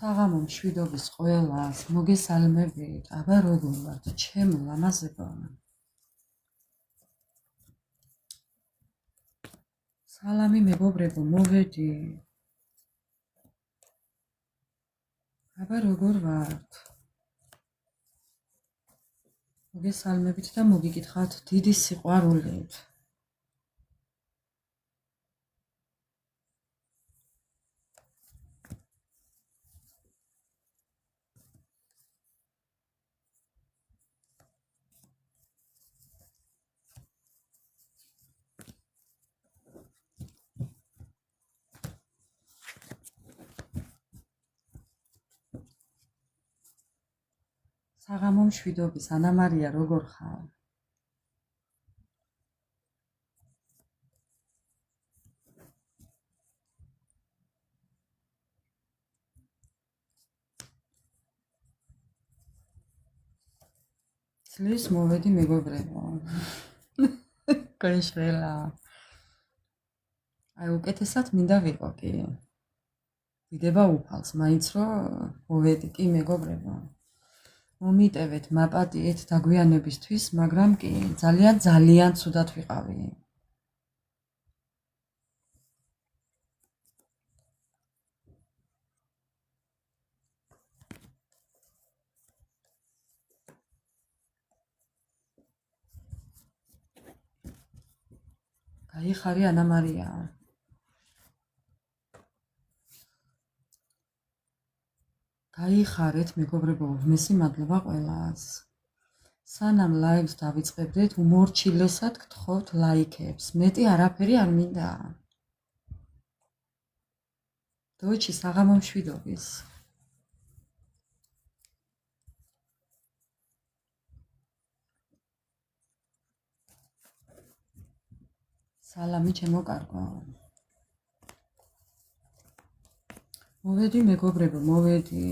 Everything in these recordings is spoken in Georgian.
საღამო მშვიდობის ყველას მოგესალმებით. აბა როგორ ვართ ჩემო ლამაზებო? სალამი მეგობრებო, მოვედი. აბა როგორ ვართ? მოგესალმებით და მოგიკითხავთ დიდი სიყვარულით. საღამო მშვიდობის, ანა მარია, როგორ ხარ? წლის მოვედი მეგობრებო. გეშველა. აი უკეთესად მინდა ვიყო კი. დიდება უფალს, მაინც რომ მოვედი კი მეგობრებო. მომიტევეთ, მაპატიეთ დაგვიანებისთვის, მაგრამ კი ძალიან ცუდად ვიყავი. გაიხარე ანა მარია. გაიხარეთ მეგობრებო, მესი მადლობა ყველას. სანამ ლაივს დავიწყებდეთ, უმორჩილესად გთხოვთ ლაიქებს. მეტი არაფერი არ მინდა. დოჩი საღამო მშვიდობის. სალამი ჩემო კარგო. მოვედი მეგობრებო, მოვედი.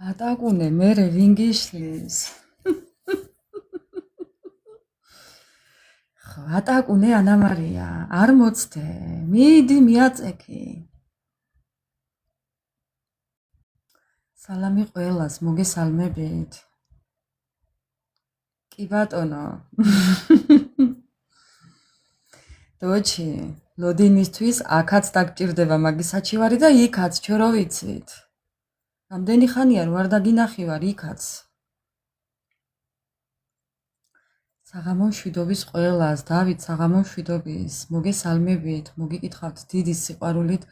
ატაკუნე მერე ვინ გიშლის? ატაკუნე ანა მარია, არ მოცდე, მიდი მიაწექი. სალამი ყველას, მოგესალმებით. კი ბატონო. დოჩი, ლოდინისთვის აქაც დაგჭირდება მაგის საჩივარი და იქაც, ჩვენ რო ვიცით. რამდენი ხანია რომ არ დაგინახივარ იქაც. საღამო მშვიდობის ყველას, დავით საღამო მშვიდობის, მოგესალმებით, მოგიკითხავთ დიდი სიყვარულით,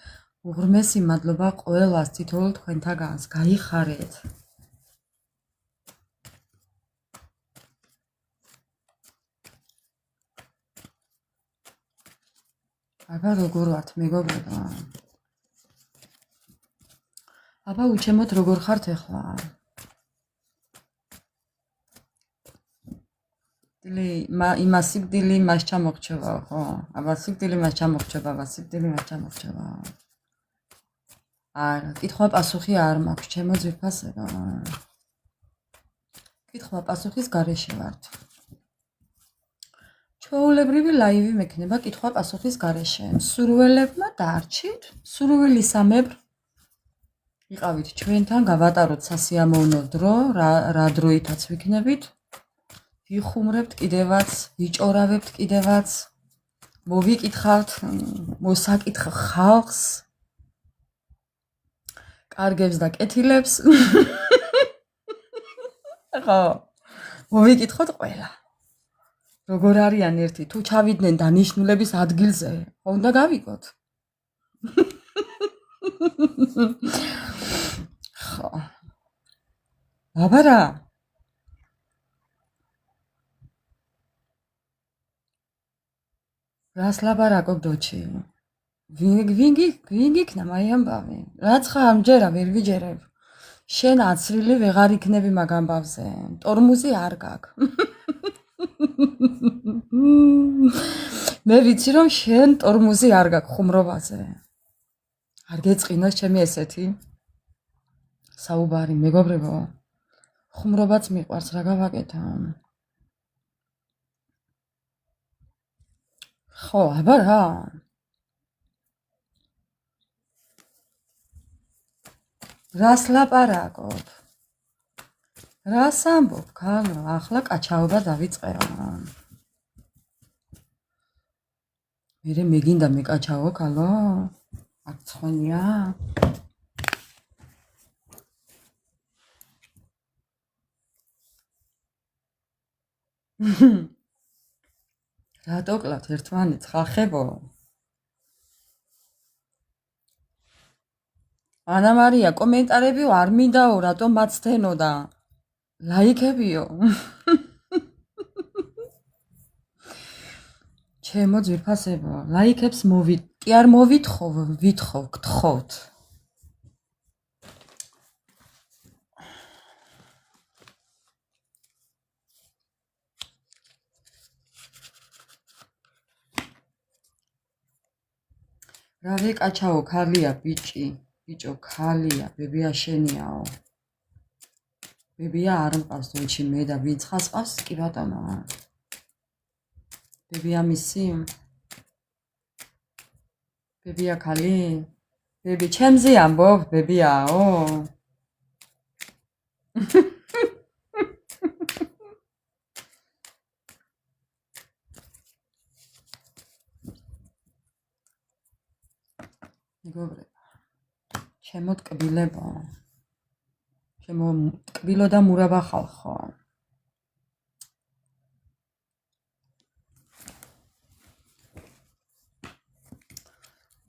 უღრმესი მადლობა ყველას თითოეულ თქვენთაგანს, გაიხარეთ. აბა როგორ ვართ მეგობრებო? აბა უჩემოთ როგორ ხართ ახლა? იმას სიკვდილი მას ჩამოხრჩება, ხო? აბა სიკვდილი მას ჩამოხრჩება, აბა სიკვდილი მას ჩამოხრჩება. არა, კითხვა პასუხი არ მაქვს, ჩემო ძვირფასებო. კითხვა პასუხის გარეშე ვართ. ჩვეულებრივი ლაივი მექნება კითხვა პასუხის გარეშე. სურველებმა დარჩით, სურვილისამებრ იყავით ჩვენთან, გავატაროთ სასიამოვნო დრო, რა დროითაც ვიქნებით. ვიხუმრებთ კიდევაც, ვიჭორავებთ კიდევაც, მოვიკითხავთ, მოსაკითხ ხალხს, კარგებს და კეთილებს. ხო, მოვიკითხოთ ყველა. როგორ არიან ერთი, თუ ჩავიდნენ დანიშნულების ადგილზე, ხო უნდა გავიგოთ. ხო. აბა რა? რას ლაბარაკობ დოჩი? ვინ გიქნა მაი ამბავი? რაც ხარ ამჯერა ვერ ვიჯერებ. შენ აცრილი ვეღარ იქნები მაგ ამბავზე. ტორმუზი არ გაქვს. მე ვიცი რომ შენ ტორმუზი არ გაქვს ხუმრობაზე. არ გეწყინოს ჩემი ესეთი საუბარი მეგობრებო. ხუმრობაც მიყვარს, რა გავაკეთო? ხო, აბა რა. რას ლაპარაკობ? რას ამბობ, ქალო? ახლა კაჩაობა დავიწყეო. მერე მეგინდა მეკაჩავო, ქალო? აქ ცხენია? რატო კლავთ ერთმანეთს, ხალხებო? ანა მარია, კომენტარებიო არ მინდაო, რატომ მაცდენო და ლაიქებიო. ჩემო ძვირფასებო, ლაიქებს კი არ გთხოვთ. რა ვეკაჩაო, ქალია, ბიჭო, ქალია, ბებია შენიაო. ბებია არ მყავს დოჩი, მე და ვინცხას ყავს, კი ბატონო. ბებია მისი? ბებია ქალი? ბები ჩემზე ამბობ, ბებიაო? მეგობრებო, ჩემო ტკბილებო, ჩემო ტკბილო და მურაბა ხალხო.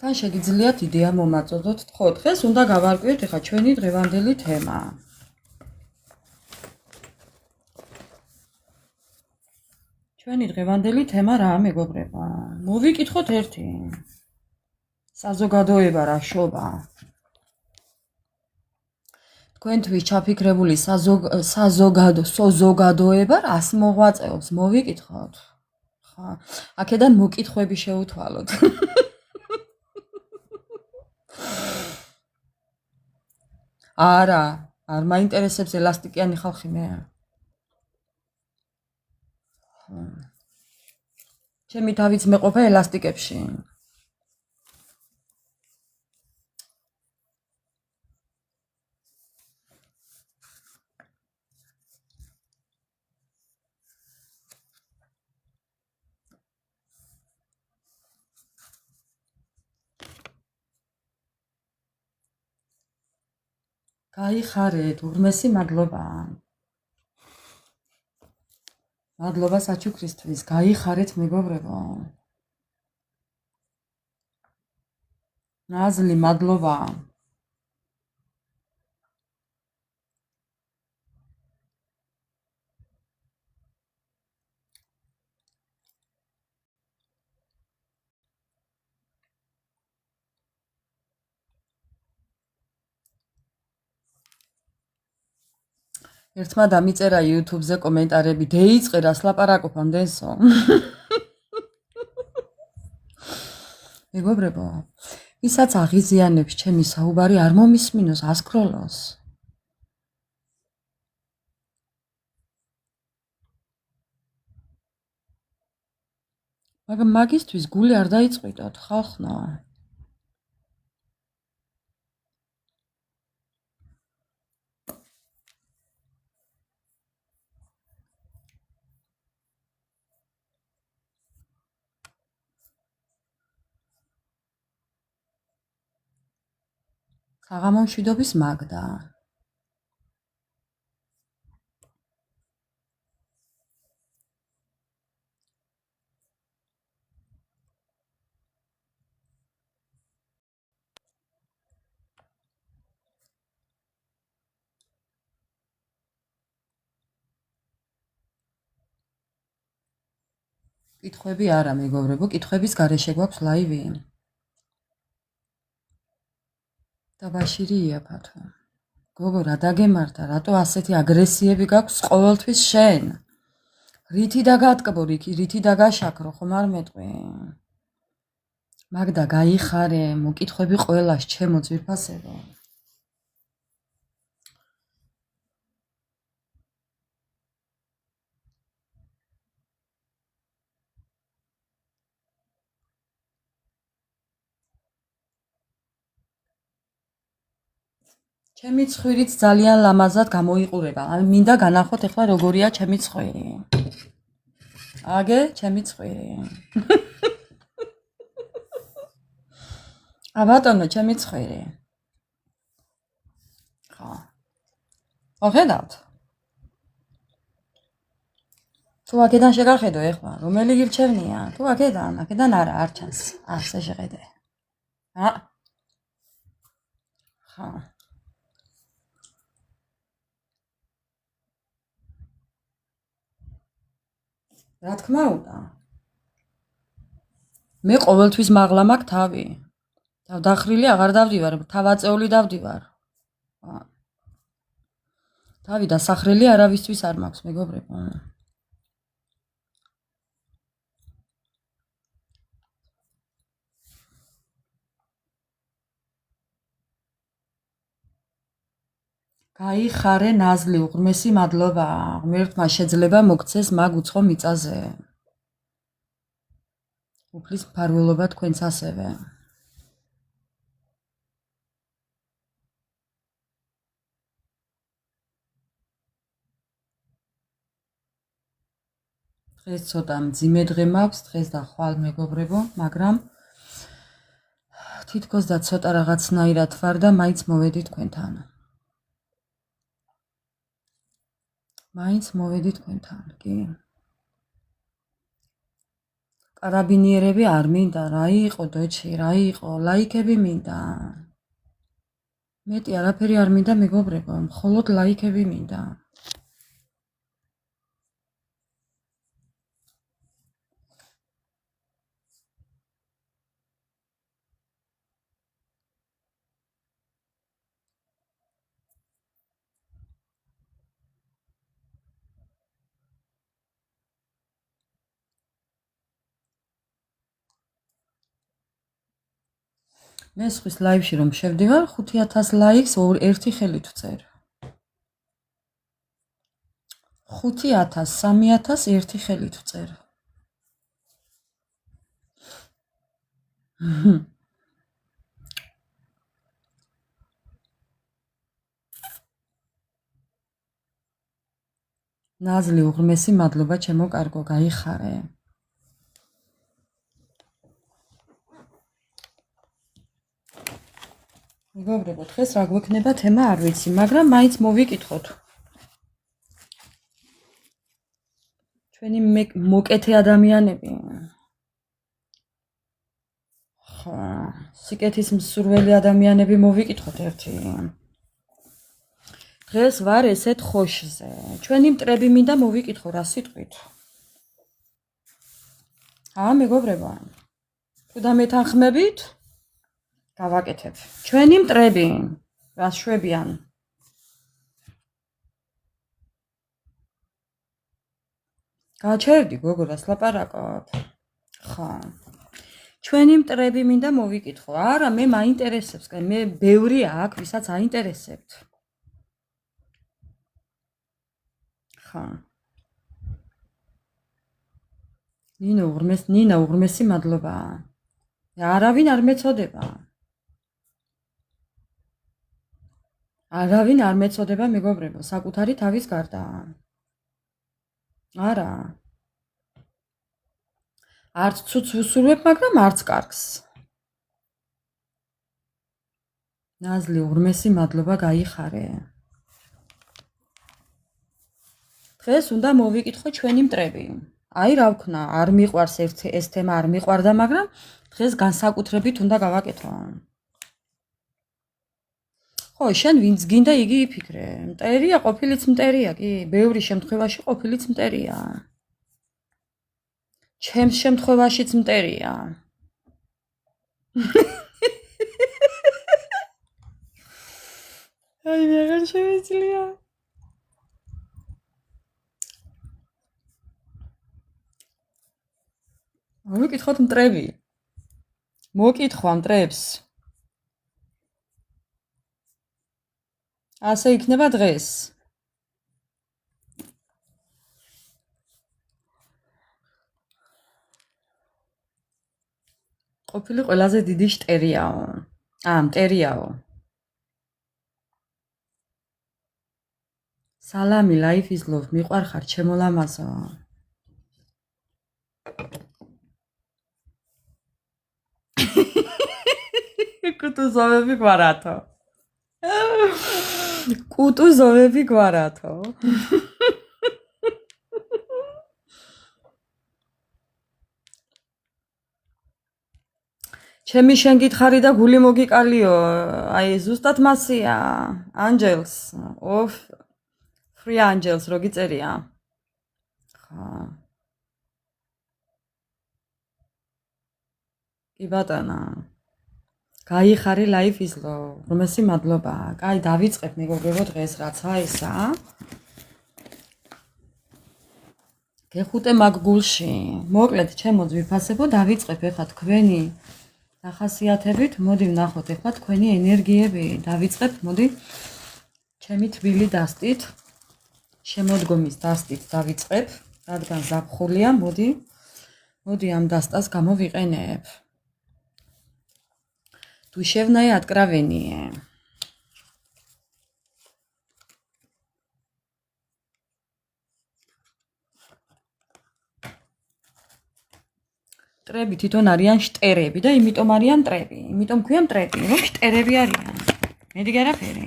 თან შეგიძლიათ იდეა მომაწოდოთ, ხო, დღეს უნდა გავარკვიოთ ეხა ჩვენი დღევანდელი თემა. ჩვენი დღევანდელი თემა რა, მეგობრებო? მოვიკითხოთ ერთი. საზოგადოება რა შობა? თქვენთვის ჩაფიქრებული საზოგადოება რას მოღვაწეობს? მოვიკითხოთ. ხა, აქედან მოკითხვები შეუთვალოთ. არა, არ მაინტერესებს ელასტიკიანი ხალხი მე. ჩემი თავიც მეყოფა ელასტიკებში. გაიხარეთ, ურმესი მადლობა. მადლობა საჩუქრისთვის, გაიხარეთ მეგობრებო. ნაზლი, მადლობა. ერთმა დამიწერა YouTube-ზე კომენტარები, დეიწყე რას ლაპარაკობ ამდენსო. მეგობრებო, ვისაც აღიზიანებს ჩემი საუბარი, არ მომისმინოს, ასკროლოს. მაგრამ მაგისთვის გული არ დაიწყვიტოთ, ხალხო. საღამო მშვიდობის მაგდა. კითხვები არა, მეგობრებო, კითხვების გარეშე გვაქვს ლაივი. დაბაშირი იაფათო. გოგო, რა დაგემართა, რატო ასეთი აგრესიები გაქვს ყოველთვის შენ? რითი დაგატკბო, რითი დაგაშაქრო, ხომ არ მეტყვი? მაგდა, გაიხარე, მოკითხვები ყველას, ჩემო ძვირფასებო. ჩემი ცხვირიც ძალიან ლამაზად გამოიყურება. მინდა განახოთ ახლა როგორია ჩემი ცხვირი. აგე, ჩემი ცხვირი. ბატონო, ჩემი ცხვირი. ხო. ხედავთ? თუ აქედან შეგახედო ეხლა, რომელი გირჩევნია? თუ აქედან არა, არ ჩანს. ასე შეხედე. ხო. რა თქმა უნდა. მე ყოველთვის მაღლა მაქვს თავი. დავდახრილი აღარ დავდივარ, თავაწეული დავდივარ. თავი დასახრელი არავისთვის არ მაქვს, მეგობრებო. გაიხარე ნაზლი, უღრმესი მადლობა. ღმერთმა შეძლება მოგცეს მაგ უცხო მიწაზე. უფლის მფარველობა თქვენც ასევე. დღეს ცოტა მძიმე დღე მაქვს, დღეს და ხვალ მეგობრებო, მაგრამ თითქოს და ცოტა რაღაცნაირად ვარ და მაინც მოვედი თქვენთან. მაინც მოვედი თქვენთან, კი. კარაბინიერები არ მინდა, რა იყო დოჩი, რა იყო, ლაიქები მინდა. მეტი არაფერი არ მინდა მეგობრებო, მხოლოდ ლაიქები მინდა. მე სხვის ლაივში რომ შევდივარ, 5000 ლაიქს ერთი ხელით ვწერ. 5000, 3000 ერთი ხელით ვწერ. ნაზლი, უღრმესი მადლობა ჩემო კარგო, გაიხარე. მეგობრებო, დღეს რა გვექნება თემა არ ვიცი, მაგრამ მაინც მოვიკითხოთ. ჩვენი მოკეთე ადამიანები. ხო, სიკეთის მსურველი ადამიანები მოვიკითხოთ ერთი. დღეს ვარ ესეთ ხოშზე. ჩვენი მტრები მინდა მოვიკითხო რა სიტყვით. მეგობრებო. თუ დამეთანხმებით გავაკეთებ. ჩვენი მტრები რას შვებიან? გაჩერდი გოგო რას ლაპარაკობ? ხო. ჩვენი მტრები მინდა მოვიკითხო. არა, მე მაინტერესებს, მე ბევრი აქვს, ვისაც აინტერესებთ. ხო. ნინა უღრმესი მადლობა. არავინ არ მეწოდება. არავინ არ მეწოდება მეგობრებო, საკუთარი თავის გარდა. არა. არც ცუცს ვუსურვებ, მაგრამ არც კარგს. ნაზლი, უღრმესი მადლობა, გაიხარე. დღეს უნდა მოვიკითხო ჩვენი მტრები. აი რა ვქნა, არ მიყვარს ეს თემა არ მიყვარდა, მაგრამ დღეს განსაკუთრებით უნდა გავაკეთო. ხო, შენ ვინც გინდა იგი იფიქრე. მტერია, ყოფილიც მტერია, კი, ბევრი შემთხვევაში ყოფილიც მტერია. ჩემს შემთხვევაშიც მტერია. აი, აღარ შემიძლია. მოვიკითხოთ მტრები. მოკითხვა მტრებს. ასე იქნება დღეს. ყოფილი ყველაზე დიდი შტერიაო. მტერიაო. სალამი, life is love, მიყვარხარ ჩემო ლამაზო. კუტუზოვები გვარათო. კუტუზოვები გვარათო. ჩემი შენ გითხარი და გული მოგიკალიო. აი ზუსტად მასია. Angels. Of Free Angels რო გიწერია. ხა. კი ბატონა. გაიხარი life is love. რომესი მადლობა. კაი, დავიწყებ მეგობრებო დღეს რაცა ისა. გეხუტე მაგ გულში. მოკლედ ჩემო ძვირფასებო დავიწყებ ეხლა თქვენი ახასიათებით, მოდი ვნახოთ ეხლა თქვენი ენერგიები. დავიწყებ, მოდი ჩემი თბილი დასტით, შემოდგომის დასტით დავიწყებ, რადგან ზაფხულია, მოდი ამ დასტას გამოვიყენებ. Душевное откровение. Трები თვითონ არიან შტერები და იმიტომ არიან ტრები. იმიტომ ქვია მტრები, რომ შტერები არიან. მედი გერაფერი.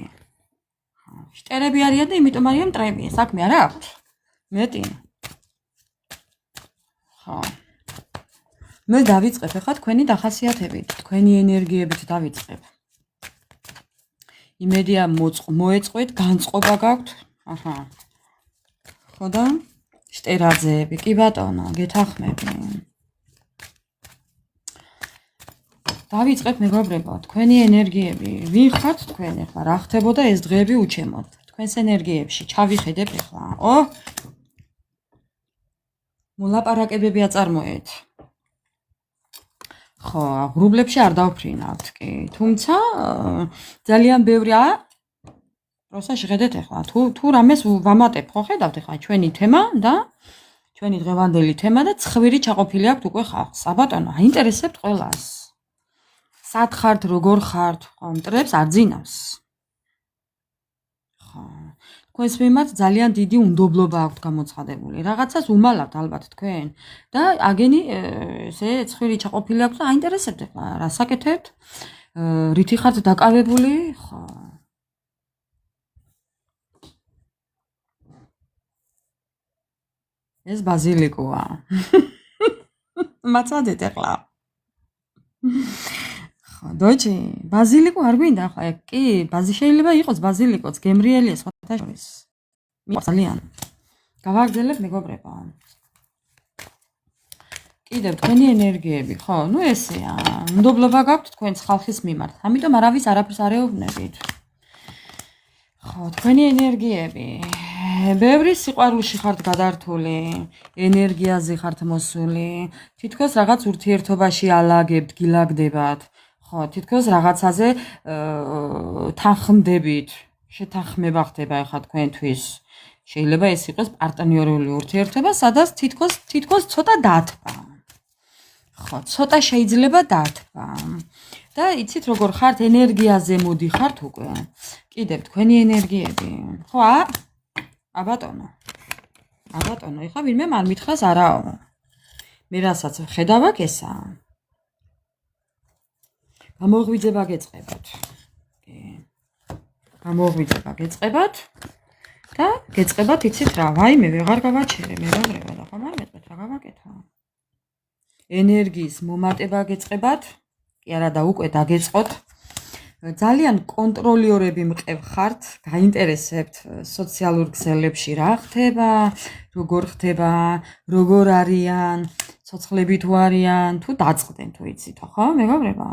შტერები არიან და იმიტომ არიან მტრები. საქმე არა აქვს. მეტი. ხო. მე დავიწყებ ახლა თქვენი დახასიათებით, თქვენი ენერგიებით დავიწყებ. იმედია მოეწყვეთ, განწყობა გაქვთ. აჰა. ხო და შტერაძეები, კი ბატონო, გეთახმები. დავიწყებ მეგობრებო, თქვენი ენერგიები. ვინ ხართ თქვენ ახლა? რა ხდებოდა ეს დღეები უჩემოთ? თქვენს ენერგიებში ჩავიხედებ ახლა. ო! მოლაპარაკებები აწარმოეთ. ხო, ღრუბლებში არ დავფრინავთ კი, თუმცა ძალიან ბევრია. როცა შეხედეთ ახლა, თუ რამეს ვამატებ, ხო ხედავთ ახლა ჩვენი თემა და ჩვენი დღევანდელი თემა და ცხვირი ჩაყოფილი აქვს უკვე ხალხს. აბატონო, აინტერესებთ ყველას. სად ხართ, როგორ ხართ, ხო, მტრებს არ ძინავს. ხო. თქვენს მიმართ ძალიან დიდი უნდობლობა აქვთ გამოცხადებული. რაღაცას უმალავთ ალბათ თქვენ და აგენი ესე ცხვირი ჩაყოფილი აქვს და აინტერესებთ ახლა რა საკეთებთ? რითი ხართ დაკავებული? ხო. ეს ბაზილიკოა. მაცადეთ ახლა. ხო, დოიჩი, ბაზილიკო არ გვინდა ახლა? კი, შეიძლება იყოს ბაზილიკოც, გემრიელია სხვათა შორის. მიყვარს ძალიან. გავაგრძელებ მეგობრებო. კიდევ თქვენი ენერგიები, ხო, ნუ ესეა. უნდობლობა გაქვთ თქვენს ხალხის მიმართ. ამიტომ არავის არაფერს არ ეუბნებით. ხო, თქვენი ენერგიები. ბევრი სიყვარულში ხართ გადართული, ენერგიაზე ხართ მოსული, თითქოს რაღაც ურთიერთობაში ალაგებთ, გილაგდებათ. ხო, თითქოს რაღაცაზე თანხმდებით, შეთანხმება ხდება ახლა თქვენთვის. შეიძლება ეს იყოს პარტნიორული ურთიერთობა, სადაც თითქოს ცოტა დათვა. ხო, ცოტა შეიძლება დათვა. და იცით როგორ ხართ, ენერგიაზე მოდიხართ უკვე. კიდევ თქვენი ენერგიები. ხო, აბატონო. აბატონო, ეხლა ვინმე არ მითხრას არაო. მე რასაც ხედავ აქ ესაა. გამოღვიძება გეწყებათ. კი. გამოღვიძება გეწყებათ და გეწყებათ იცით რა, ვაიმე ვეღარ გავაჩერე მეგობრებო და ხომ არ მეტყვით რა გავაკეთო. ენერგიის მომატება გეწყებათ, კი არა და უკვე დაგეწყოთ. ძალიან კონტროლიორები მყევ ხართ, გაინტერესებთ სოციალურ ქსელებში რა ხდება, როგორ ხდება, როგორ არიან, ცოცხლები თუ არიან, თუ დაწყდნენ თუ იცით, ხო, მეგობრებო?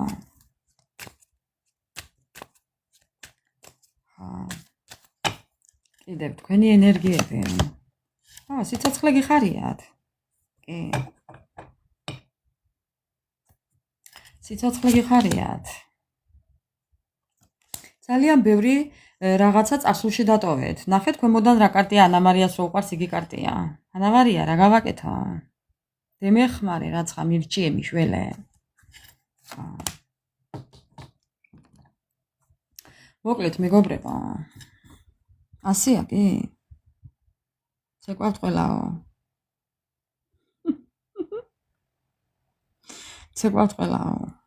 კიდევ თქვენი ენერგიები. ხო, სიცოცხლე გიხარიათ. კი. სიცოცხლე გიხარიათ. ძალიან ბევრი რაღაცა წარსულში დატოვეთ. ნახეთ ქვემოდან რა კარტია, ანა მარიას რო უყარს იგი კარტია. ანა მარია, რა გავაკეთო? დემეხმარე რაცხა მირჩიე მიშველე. მოკლედ მეგობრებო. ასეა კი? ცეკვავთ ყველაო. ცეკვავთ ყველაო.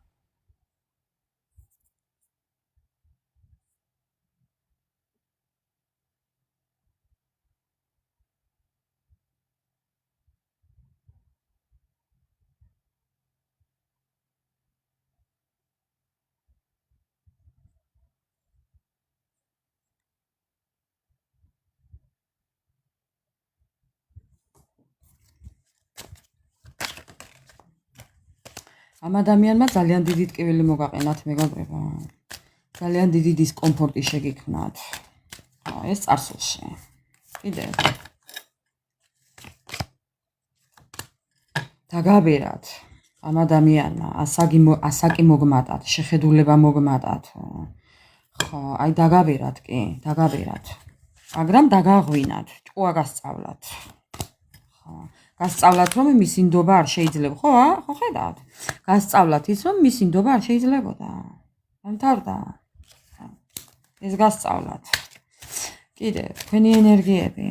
ამ ადამიანმა ძალიან დიდი ტკივილი მოგაყენათ, მეგობრებო. ძალიან დიდი დისკომფორტი შეგიქმნათ. ეს წარსულში. კიდევ. დაგაბერათ ამ ადამიანმა, ასაკი მოგმატათ, შეხედულება მოგმატათ. ხო, აი დაგაბერათ კი, დაგაბერათ. მაგრამ დაგაღვინათ, ჭკუა გასწავლათ. ხო. გასწავლათ რომ მისი ნდობა არ შეიძლება, ხო? ხო ხედავთ? გასწავლათ ის რომ მისი ნდობა არ შეიძლებოდა. ამთავრდა. ეს გასწავლათ. კიდე, თქვენი ენერგიები.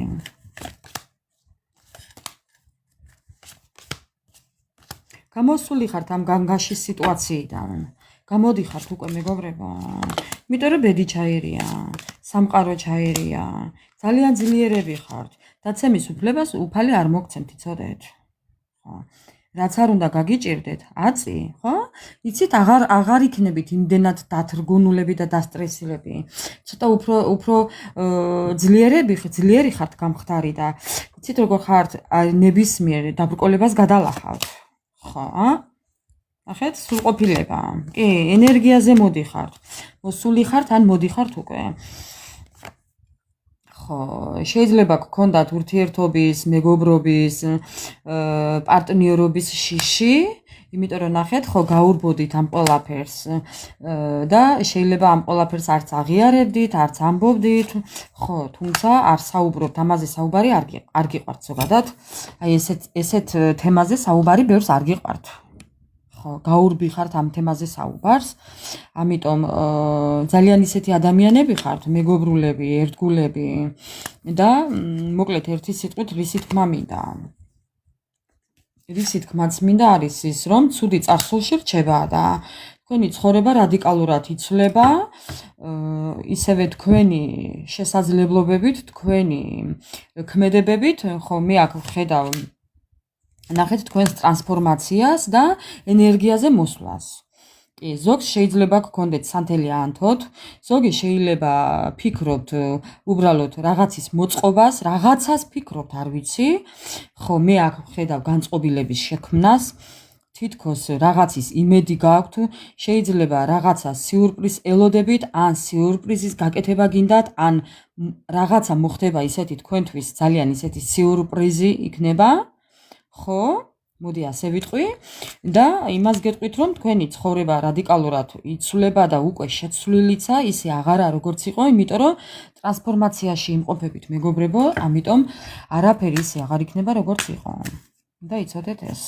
გამოსული ხართ ამ განგაშის სიტუაციიდან. გამოდიხართ უკვე მეგობრებო. იმიტომ რომ ბედი ჩაერია, სამყარო ჩაერია. ძალიან ძლიერები ხართ. დაცემის უფლებას უფალი არ მოგცემთ, იცოდეთ? ხო. რაც არ უნდა გაგიჭირდეთ, აწი, ხო? იცით, აღარ იქნებით იმდენად დათრგუნულები და დასტრესილები. ცოტა უფრო ძლიერი ხართ გამხდარი და იცით როგორ ხართ ნებისმიერ დაბრკოლებას გადალახავთ. ხო? ახეთ სრულყოფილება. კი, ენერგიაზე მოდიხართ. მოსული ხართ ან მოდიხართ უკვე. ხო, შეიძლება გქონდათ ურთიერთობის, მეგობრობის, პარტნიორობის შიში, იმიტომ რომ ნახეთ, ხო, გაურბოდით ამ ყველაფერს და შეიძლება ამ ყველაფერს არც აღიარებდით, არც ამბობდით, ხო, თუმცა არ საუბრობთ, ამაზე საუბარი არ გიყვართ ზოგადად. აი ესეთ თემაზე საუბარი ბევრს არ გიყვართ. ხო, გაურბი ხართ ამ თემაზე საუბარს. ამიტომ ძალიან ისეთი ადამიანები ხართ, მეგობრულები, ერთგულები და მოკლედ ერთი სიტყვით რისი თქმა მინდა. რისი თქმაც მინდა არის ის, რომ ცუდი წარსულში რჩება და თქვენი ცხოვრება რადიკალურად იცვლება, ისევე თქვენი შესაძლებლობებით, თქვენი ქმედებებით, ხო, მე აქ ვხედავ ნახეთ თქვენს ტრანსფორმაციას და ენერგიაზე მოსვლას. კი, ზოგს შეიძლება გქონდეთ სანთელი ანთოთ, ზოგი შეიძლება ფიქრობთ უბრალოდ რაღაცის მოწყობას, რაღაცას ფიქრობთ, არ ვიცი. ხო, მე აქ ვხედავ განწყობილების შექმნას. თითქოს რაღაცის იმედი გაქვთ, შეიძლება რაღაცას სიურპრიზს ელოდებით, ან სიურპრიზის გაკეთება გინდათ, ან რაღაცა მოხდება ისეთი თქვენთვის ძალიან ისეთი სიურპრიზი იქნება. ხო, მოდი ასე ვიტყვი და იმას გეტყვით რომ თქვენი ცხოვრება რადიკალურად იცვლება და უკვე შეცვლილიცა, ისე აღარა როგორც იყო, იმიტომ რომ ტრანსფორმაციაში იმყოფებით მეგობრებო, ამიტომ არაფერი ისე აღარ იქნება როგორც იყო. და იცოდეთ ეს.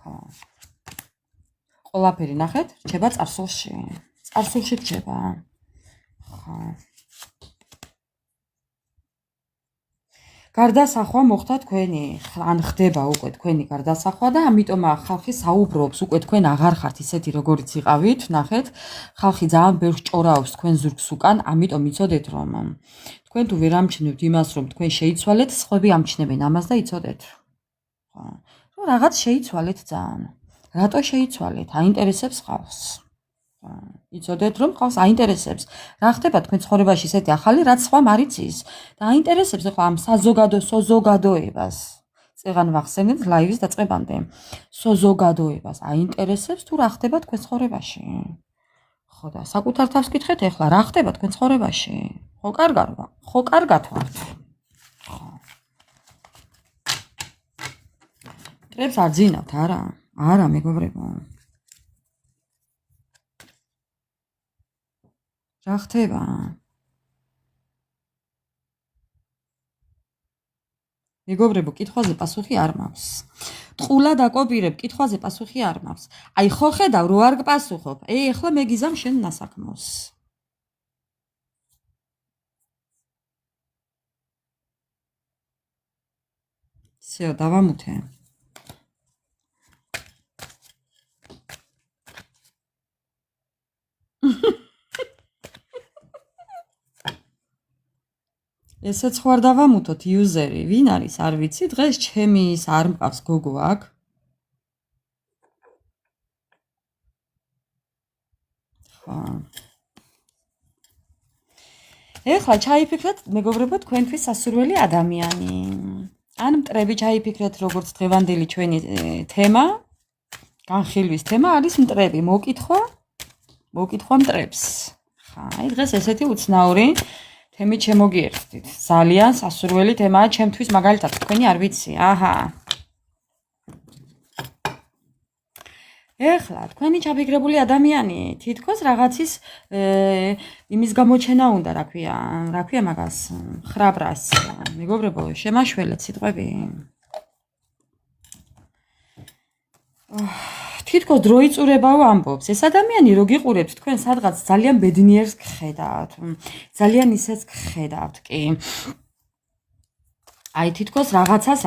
ხო. ყველაფერი ნახეთ, რჩება წარსულში. წარსულში რჩება. ხო. გარდასახვა მოხდა თქვენი, ან ხდება უკვე თქვენი გარდასახვა და ამიტომ ხალხი საუბრობს, უკვე თქვენ აღარ ხართ ისეთი როგორიც იყავით, ნახეთ, ხალხი ძალიან ბევრს ჭორაობს თქვენ ზურგს უკან, ამიტომ იცოდეთ რომ თქვენ თუ ვერ ამჩნევთ იმას, რომ თქვენ შეიცვალეთ, სხვები ამჩნევენ ამას და იცოდეთ. ხო, რომ რაღაც შეიცვალეთ ძალიან. რატო შეიცვალეთ? აინტერესებს ხალხს. იცოდეთ რომ ხალხს აინტერესებს რა ხდება თქვენ ცხოვრებაში ისეთი ახალი რაც სხვა მარიცის და აინტერესებს ახლა ამ საზოგადოებას წეგან ვახსენეთ ლაივის დაწყებამდე საზოგადოებას აინტერესებს თუ რა ხდება თქვენ ცხოვრებაში ხო და საკუთარ თავს გითხეთ ახლა რა ხდება თქვენ ცხოვრებაში ხო კარგად ვართ ტრებს არ ძინავთ არა მეგობრებო რა ხდება? მეგობრებო, კითხვაზე პასუხი არ მაქვს. ტყულა დაკოპირებ, კითხვაზე პასუხი არ მაქვს. აი ხო ხედავ, რო არ გპასუხობ. ეხლა მე გიზამ შენ ნასაქმოს. всё, დავამუთე. ესეც ხوار დავამუთოთ იუზერი, ვინ არის, არ ვიცი, დღეს ჩემი ის არ მყავს გოგო აქ. ხო. ეხლა ჩაიფიქრეთ, მეგობრებო, თქვენთვის სასურველი ადამიანი. ან მტრები ჩაიფიქრეთ, როგორც დღევანდელი ჩვენი თემა, განხილვის თემა არის მტრები. მოკითხვა მტრებს. ხა, აი დღეს ესეთი უცნაური თემით შემოგიერთდით. ძალიან სასურველი თემაა ჩემთვის, მაგალითად, თქვენი არ ვიცი. აჰა. ეხლა თქვენი ჩაფიქრებული ადამიანი თითქოს რაღაცის იმის გამოჩენა უნდა, რა ქვია მაგას, ხრაბრას. მეგობრებო, შემაშველეთ სიტყვები. თითქოს დროიწურებაო ამბობს. ეს ადამიანი რო გიყურებთ, თქვენ სადღაც ძალიან ბედნიერს გხედავთ. ძალიან ისეც გხედავთ, კი. აი თითქოს რაღაცას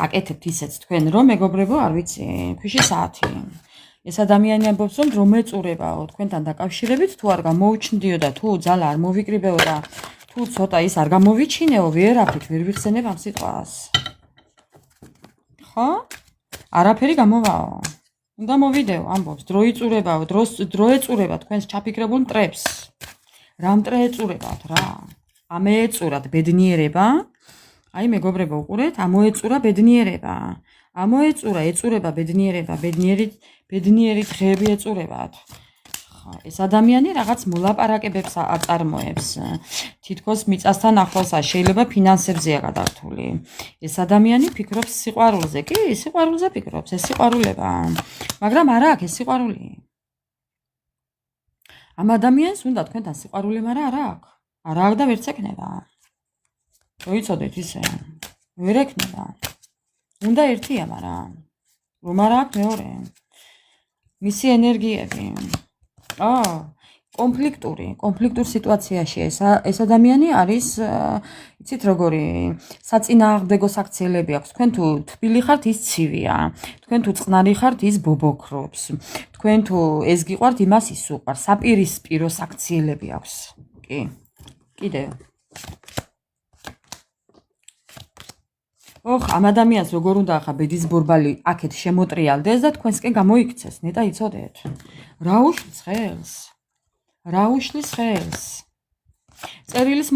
აკეთებთ ისეც თქვენ, რომ მეგობრებო, არ ვიცი, ქვიში საათი. ეს ადამიანი ამბობს, რომ რომ ეწურებაო თქვენთან დაკავშირებით, თუ არ გამოუჩნდიო და თუ ძალა არ მოვიკრიბეო და თუ ცოტა ის არ გამოვიჩინეო, ვერაფრით ვერ ვიხსენებ ამ სიტყვას. ხო? არაფერი გამოვაო. უნდა მოვიდეო, ამბობს, დროიწურებაო, დრო ეწურება თქვენს ჩაფიქრებულ მტრებს. რა მტრე ეწურებათ რა? ამეეწურათ ბედნიერება. აი მეგობრებო, უყურეთ, ამოეწურა ბედნიერება. ამოეწურა, ეწურება ბედნიერება, ბედნიერი დღეები ეწურებათ. ეს ადამიანი რაღაც მოლაპარაკებებს აწარმოებს. თითქოს მიწასთან ახლოსა, შეიძლება ფინანსებზეა გადართული. ეს ადამიანი ფიქრობს სიყვარულზე, კი, სიყვარულზე ფიქრობს, ეს სიყვარულება. მაგრამ არა აქვს ეს სიყვარული. ამ ადამიანს უნდა თქვენთან სიყვარული, მაგრამ არა აქვს. არა აქვს და ვერც ექნება. მოიცოდეთ ისე. ვერ ექნება. უნდა ერთია, მაგრამ რომ არა აქვს მეორე. მისი ენერგიები. კონფლიქტურ სიტუაციაში ეს ადამიანი არის, იცით როგორი, საწინააღმდეგო საქციელები აქვს. თქვენ თუ თბილი ხართ, ის ცივია. თქვენ თუ წყნარი ხართ, ის ბობოქრობს. თქვენ თუ ეს გიყვართ, იმას ის უყვარს. საპირისპირო საქციელები აქვს. კი. კიდევ. ამ ადამიანს როგორ უნდა ახლა ბედის ბორბალი აქეთ შემოტრიალდეს და თქვენსკენ გამოიქცეს, ნეტა იცოდეთ. რა უშლის ხელს? რა უშლის ხელს? წერილის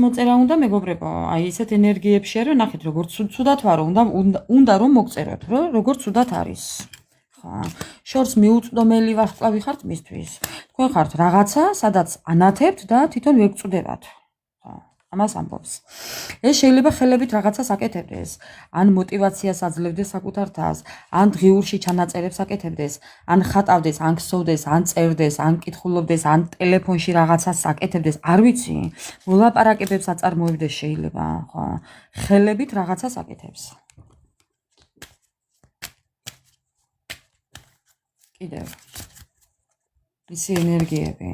მოწერა უნდა, მეგობრებო, აი ესეთ ენერგიებში რომ ნახეთ როგორ ცუდად ვარო, უნდა რომ მოგწეროთ, როგორ ცუდად არის. ხო, შორს მიუწვდომელი ვარსკვლავი ხართ მისთვის. თქვენ ხართ რაღაცა, სადაც ანათებთ და თვითონ ვერ გწვდებათ. ამას ამბობს. ეს შეიძლება ხელებით რაღაცას აკეთებდეს, ან მოტივაციას აძლევდეს საკუთარ თავს, ან დღიურში ჩანაწერებს აკეთებდეს, ან ხატავდეს, ან ქსოვდეს, ან წერდეს, ან კითხულობდეს, ან ტელეფონში რაღაცას აკეთებდეს, არ ვიცი, მოლაპარაკებებს აწარმოებდეს შეიძლება, ხო? ხელებით რაღაცას აკეთებს. კიდევ. ისი ენერგიები.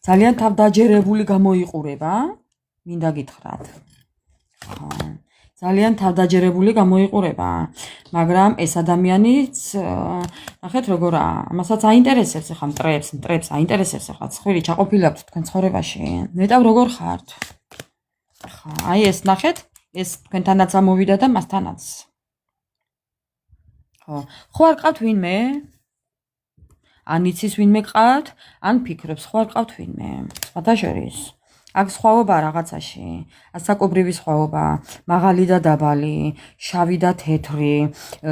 ძალიან თავდაჯერებული გამოიყურება. მინდა გითხრათ. ძალიან თავდაჯერებული გამოიყურება, მაგრამ ეს ადამიანიც, ნახეთ როგორაა, ამასაც აინტერესებს ახლა მტრებს აინტერესებს ახლა ცხვირი ჩაყოფილი აქვს თქვენ ცხოვრებაში. ნეტავ როგორ ხართ? ხა, აი ეს ნახეთ, ეს თქვენთანაც ამოვიდა და მასთანაც. ხო არ ყავთ ვინმე? ან იცის ვინმე ყავთ, ან ფიქრობს, ხო არ ყავთ ვინმე? სხვათა შორის. აქ სხვაობა რაღაცაში, ასაკობრივი სხვაობა, მაღალი და დაბალი, შავი და თეთრი,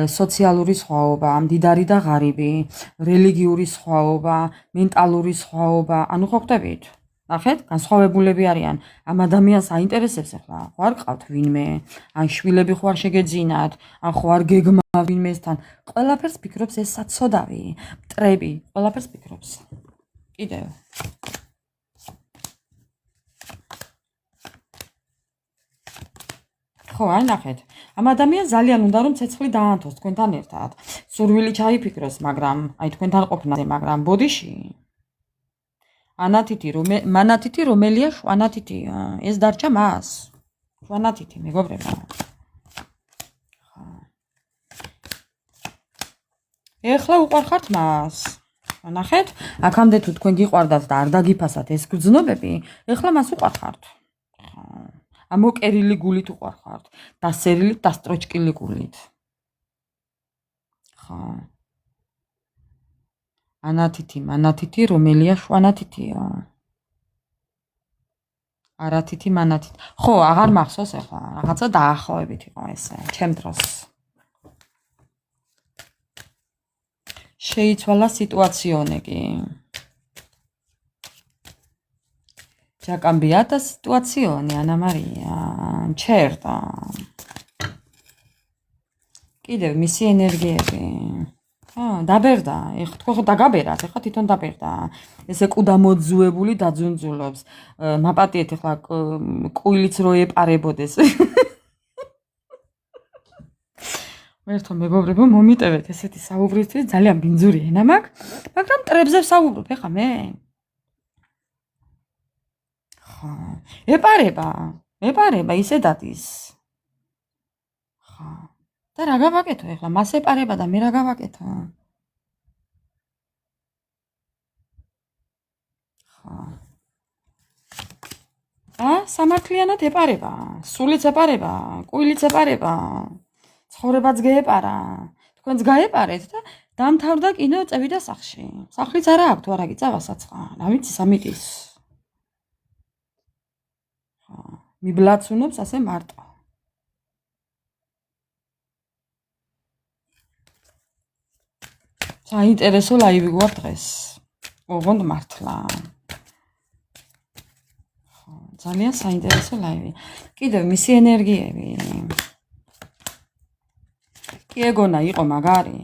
სოციალური სხვაობა, მდიდარი და ღარიბი, რელიგიური სხვაობა, მენტალური სხვაობა, ანუ ხო ხვდებით? ნახეთ, განსხვავებულები არიან. ამ ადამიანს აინტერესებს ახლა, ხო არ ყავთ ვინმე, ან შვილები ხო არ შეგეძინათ, ან ხო არ გეგმა ვინმესთან. ყველაფერს ფიქრობს ეს საცოდავი, მტრები, ყველაფერს ფიქრობს. კიდევ. ხო, აი ნახეთ. ამ ადამიანს ძალიან უნდა რომ ცეცხლი დაანთოს თქვენთან ერთად. სურვილი ჩაიფიქროს, მაგრამ აი თქვენთან ყოფნაზე, მაგრამ ბოდიში მანათითი რომელია შვანათითი, ეს დარჩა მას. შვანათითი, მეგობრებო. ეხლა უყარხართ მას. ნახეთ, აქამდე თუ თქვენ გიყვარდათ და არ დაგიფასათ ეს გრძნობები, ეხლა მას უყარხართ. ამოკერილი გულით უყარხართ, დასერილი, დასტროჭკილი გულით. ხო. ანათითი, რომელია შვანათითია. არათითი, მანათითი. ხო, აღარ მახსოვს ეხლა, რაღაცა დაახლოებით იყო ესე, ჩემ დროს. შეიცვალა სიტუაციონები. Ya cambiata situazione, Anna Maria. Certo. კიდევ მისი ენერგიები. დაბერდა. ეხლა თქვენ ხო დაგაბერათ, ეხლა თვითონ დაბერდა. ესე კუდა მოძუებული დაძუნძულობს. მაპატიეთ ეხლა კუილიც რო ეპარებოდეს. მერტო მეგობრებო, მომიტევეთ ესეთი საუბრისთვის, ძალიან ბინძური ენა მაქვს, მაგრამ მტრებზე ვსაუბრობ ეხლა მე. ეპარება ისე დადის. ხო. და რა გავაკეთო ეხლა? მას ეპარება და მე რა გავაკეთო? ხო. სამართლიანად ეპარება, სულიც ეპარება, კუილიც ეპარება, ცხოვრებაც გაეპარა. თქვენც გაეპარეთ და დამთავრდა კინო წევიდა სახლში. სახლიც არა აქვს თუ არა გიწავა საცხა. რა ვიცი, სამიტის. მიბლაცუნობს ასე მარტო. საინტერესო ლაივი გვაქვს დღეს. ოღონდ მართლა. ძალიან საინტერესო ლაივი. კიდევ მისი ენერგიები. კი ეგონა იყო მაგარი.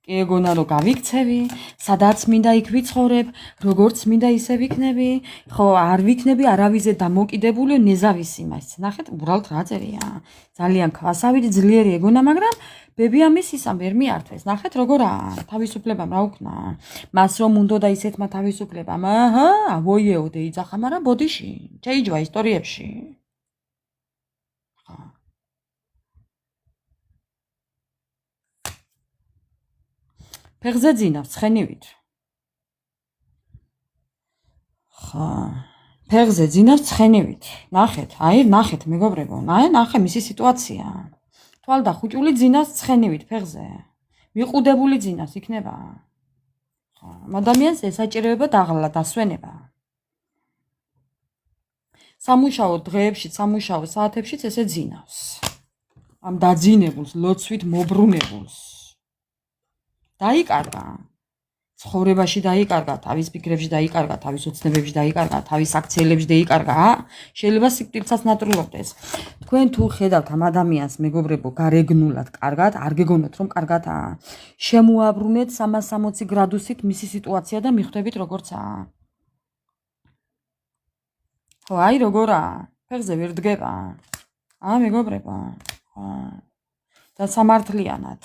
კი ეგონა რომ გავიქცევი, სადაც მინდა იქ ვიცხოვრებ, როგორც მინდა ისე ვიქნები, ხო არ ვიქნები არავიზე დამოკიდებული ნეზავისი მას. ნახეთ, უბრალოდ რა წერია. ძალიან ქვასავით ძლიერი ეგონა, მაგრამ ბები ამის ისამ ვერ მიართვეს. ნახეთ როგორაა, თავისუფლებამ რა უქნა. მას რომ უნდოდა ისეთმა თავისუფლებამ, ავოიეოდე იძახა, მაგრამ ბოდიში, შეიჯვა ისტორიებში. ფეხზე ძინავს ცხენივით. ხო. ფეხზე ძინავს ცხენივით. ნახეთ, ნახეთ მეგობრებო, ნახე მისი სიტუაცია. თვალდა ხუჭული ძინავს ცხენივით ფეხზე. მიყუდებული ძინავს იქნება. ხო, ადამიანს ესაჭიროება დაღლა, დასვენება. სამუშაო დღეებში, სამუშაო საათებშიც ესე ძინავს. ამ დაძინებულს, ლოცვით მობრუნებულს. დაიკარგა. ცხოვრებაში დაიკარგა, თავის ფიქრებში დაიკარგა, თავის ოცნებებში დაიკარგა, თავის აქციელებში დაიკარგა. შეიძლება სიკვდილსაც ნატრულობდეს. თქვენ თუ ხედავთ ამ ადამიანს, მეგობრებო, გარეგნულად კარგად, არ გეგონოთ რომ კარგადაა. შემოაბრუნეთ 360 გრადუსით მისი სიტუაცია და მიხვდებით როგორცაა. ხო, აი როგორაა. ფეხზე ვერ დგება. მეგობრებო. და სამართლიანად.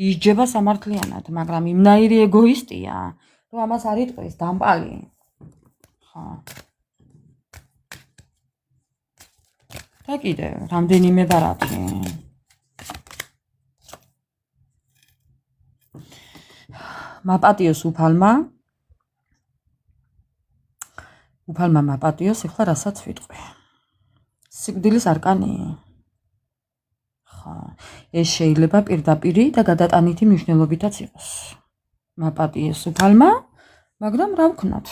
ისჯება სამართლიანად, მაგრამ იმნაირი ეგოისტია, რომ ამას არ იტყვის დამპალი. ხო. და კიდევ რამდენიმე ბარათი. მაპატიოს უფალმა მაპატიოს ეხლა რასაც ვიტყვი. სიკვდილის არკანი. ეს შეიძლება პირდაპირი და გადატანითი მნიშვნელობითაც იყოს. მაპატიოს უფალმა, მაგრამ რა ვქნათ?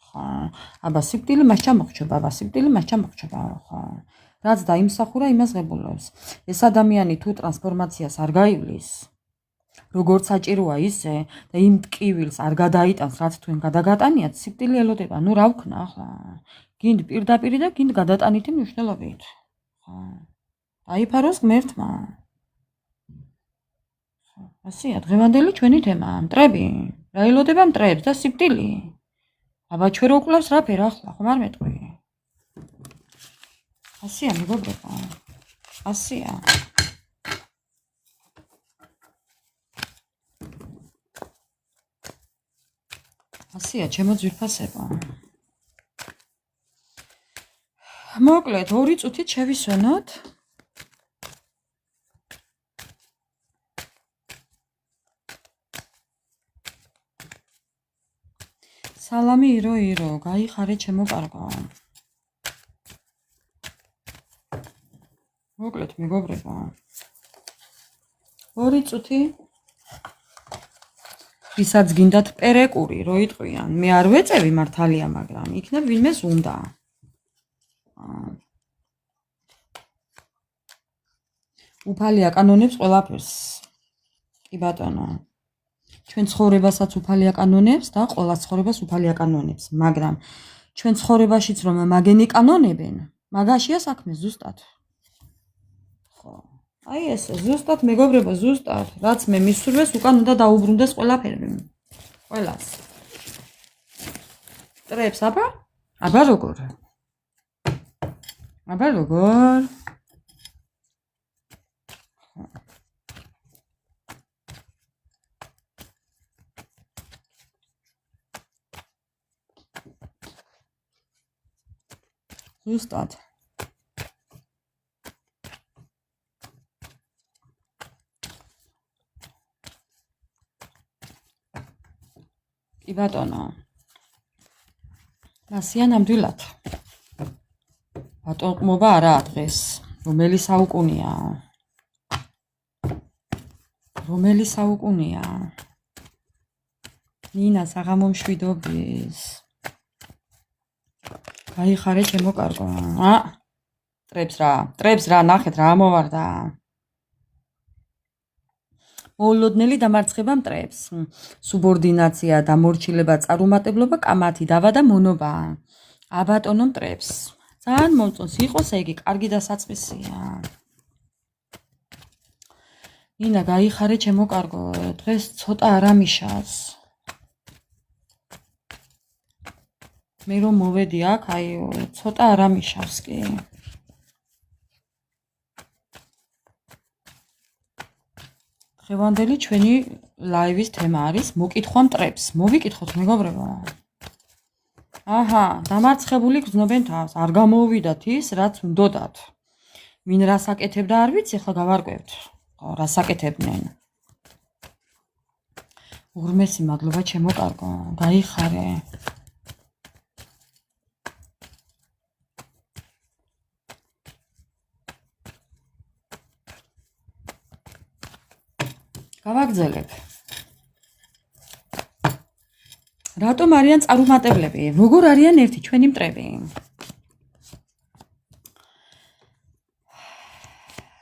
ხო, აბა სიკვდილი მას ჩამოხრჩება, ხო. რაც დაიმსახურა, იმას ღებულობს. ეს ადამიანი თუ ტრანსფორმაციას არ გაივლის, როგორც საჭიროა ისე და იმ ტკივილს არ გადაიტანს, რაც თქვენ გადაგატანიათ, სიკვდილი ელოდება. ნუ რა ვქნა ახლა? გინდ პირდაპირი და გინდ გადატანითი მნიშვნელობით. ხო. აიფაროს ღმერთმა. ასია დღევანდელი ჩვენი თემა, მტრები. რა ელოდება მტრებს და სიკვდილი? აბა ჩვენ რო კლავს რაფერ ახლა, ხომ არ მეტყვი? ასია მეგობრებო. ასია. ასია ჩემო ძვირფასებო. მოკლედ 2 წუთით შევისვენოთ. სალამი ირო, გაიხარე ჩემო კარგო. მოკლედ მეგობრებო. 2 წუთი ვისაც გინდათ პერეკური რო იტყვიან, მე არ ვეწევი მართალია, მაგრამ იქნებ ვინმეს უნდა. უფალი აკანონებს ყველაფერს. კი ბატონო. ჩვენ ცხოვრებასაც უფალი აკანონებს და ყველა ცხოვრებას უფალი აკანონებს, მაგრამ ჩვენ ცხოვრებაშიც რომ მაგენი კანონებენ, მაგაშია საქმე ზუსტად. ხო. აი ეს ზუსტად მეგობრებო, ზუსტად, რაც მე მისურვეს, უკან უნდა დაუბრუნდეს ყველაფერი. ყველას. ტრებს აბა? აბა როგორ? აბა როგორ? ზუსტად. კი ბატონო. მასია ნამდვილად. ბატონყმობა არაა დღეს. რომელი საუკუნეა? რომელი საუკუნეა? ნინა საღამო მშვიდობის. გაიხარე ჩემო კარგო. ტრებს რა, ნახეთ რა ამოვარდა. მოულოდნელი დამარცხება მტრებს. სუბორდინაცია, დამორჩილება, წარუმატებლობა, კამათი, დავა და მონობა. აბატონო მტრებს. ძალიან მომწონს იყოს იგი, კარგი დასაწყისია. ნინა გაიხარე ჩემო კარგო. დღეს ცოტა არ ამიშავს. მე რომ მოვედი აქ, აი ცოტა არ ამიშავს კი. დღევანდელი ჩვენი ლაივის თემა არის მოკითხვა მტრებს. მოვიკითხოთ მეგობრებო. აჰა, დამარცხებული გრძნობენ თავს. არ გამოუვიდათ ის, რაც უნდოდათ. ვინ რას აკეთებდა არ ვიცი, ახლა გავარკვევთ. რას აკეთებდნენ. ურმესი მადლობა ჩემო კარგო. გაიხარე. გავაგზელებ. რატომ არიან წარუმატებლები? როგორ არიან ერთი ჩვენი მტრები?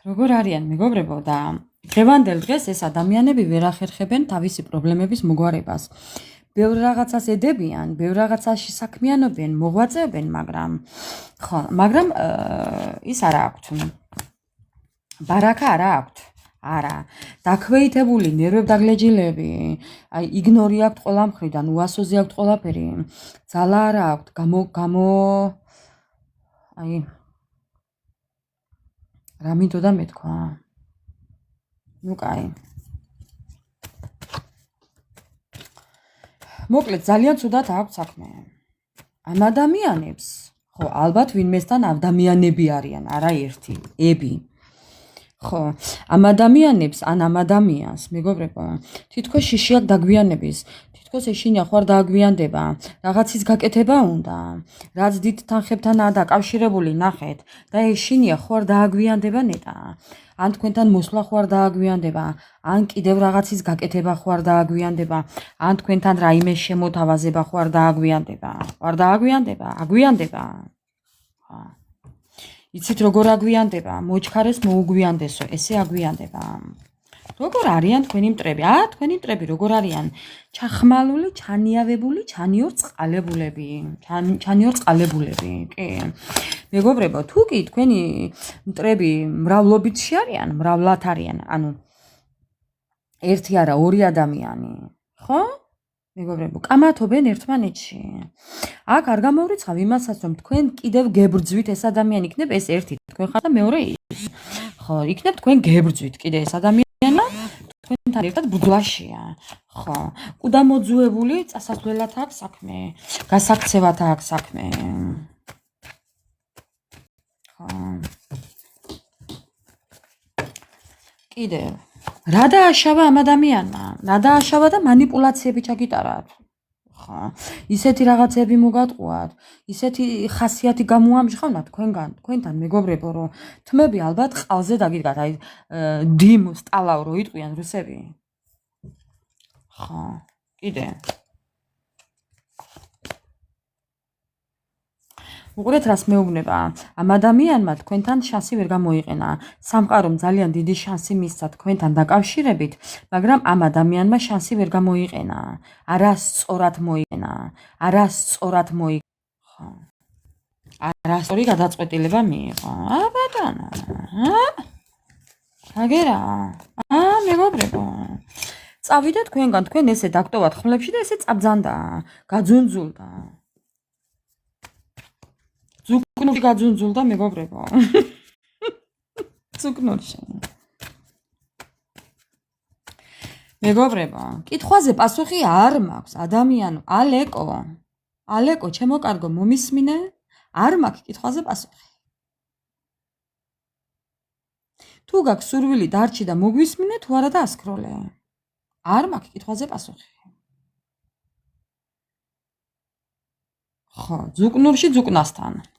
როგორ არიან მეგობრებო და დღევანდელ დღეს ეს ადამიანები ვერ ახერხებენ თავისი პრობლემების მოგვარებას. ბევრ რაღაცას ედებიან, ბევრ რაღაცაში საქმიანობენ, მოღვაწეობენ, მაგრამ ის არა აქვთ. ბარაკა არა აქვთ. არა, დაქვეითებული ნერვებდაგლეჯილები, აი იგნორი აქვთ ყველა მხრიდან, უასოზე აქვთ ყველაფერი, ძალა არა აქვთ, აი რა მინდოდა მეთქვა? ნუ კაი. მოკლედ ძალიან ცუდად აქვთ საქმე. ამ ადამიანებს, ხო, ალბათ ვინმესთან ადამიანები არიან, არა ერთი, ები. ხო, ამ ადამიანებს, ან ამ ადამიანს, მეგობრებო, თითქოს შიში აქვს დაგვიანების, თითქოს ეშინია ხო არ დააგვიანდება, რაღაცის გაკეთება უნდა, რაც დიდ თანხებთანაა დაკავშირებული, ნახეთ, და ეშინია ხო არ დააგვიანდება ნეტა. ან თქვენთან მოსვლა ხო არ დააგვიანდება, ან კიდევ რაღაცის გაკეთება ხო არ დააგვიანდება, ან თქვენთან რაიმე შემოთავაზება ხო არ დააგვიანდება. არ დააგვიანდება, აგვიანდება. იცით როგორ აგვიანდება? მოჩქარეს მოუგვიანდესო, ესე აგვიანდება. როგორ არიან თქვენი მტრები? თქვენი მტრები როგორ არიან? ჩახმალული, ჩანიავებული, ჩანიორწყალებულები. კი. მეგობრებო, თუ კი თქვენი მტრები მრავლობითში არიან, მრავლად არიან, ანუ ერთი არა, ორი ადამიანი, ხო? მეგობრებო, კამათობენ ერთმანეთში. აქ არ გამოვრიცხავ იმასაც, რომ თქვენ კიდევ გებრძვით ეს ადამიანი იქნებ ეს ერთი, თქვენ ხართ და მეორე ის. ხო, იქნებ თქვენ გებრძვით კიდე ეს ადამიანი, თქვენთან ერთად ბუძლაშია. ხო, კუდამოძუებული წასასვლელად აქვს საქმე, გასაქცევად აქვს საქმე. ხო. კიდევ რა დააშავა ამ ადამიანმა? რა დააშავა და მანიპულაციები ჩაგიტარათ? ხო, ისეთი რაღაცები მოგატყუათ, ისეთი ხასიათი გამოამჟღავნა თქვენთან მეგობრებო, რომ თმები ალბათ ყალზე დაგიდგათ, აი dim სტალავ რო იტყვიან რუსები. ხო, კიდე. უყურეთ რას მეუბნება, ამ ადამიანმა თქვენთან შანსი ვერ გამოიყენა. სამყარომ ძალიან დიდი შანსი მისცა თქვენთან დაკავშირებით, მაგრამ ამ ადამიანმა შანსი ვერ გამოიყენა. არასწორად მოიყენა. ხო. არასწორი გადაწყვეტილება მიიღო. ბატონო. აგერა. მეგობრებო. წავიდა თქვენგან, თქვენ ესე დაგტოვათ ხმლებში და ესე წაბძანდა, გაძუნძულდა. ზუგნურში გაძუნძულდა მეგობრებო. ზუგნურში. მეგობრებო, კითხვაზე პასუხი არ მაქვს, ადამიანო, ალეკო, ჩემო კარგო, მომისმინე? არ მაქვს კითხვაზე პასუხი. თუ გაქვს სურვილი დარჩი და მოგვისმინე, თუ არა და ასკროლე. არ მაქვს კითხვაზე პასუხი. ხო, ზუგნურში ზუკნასთან.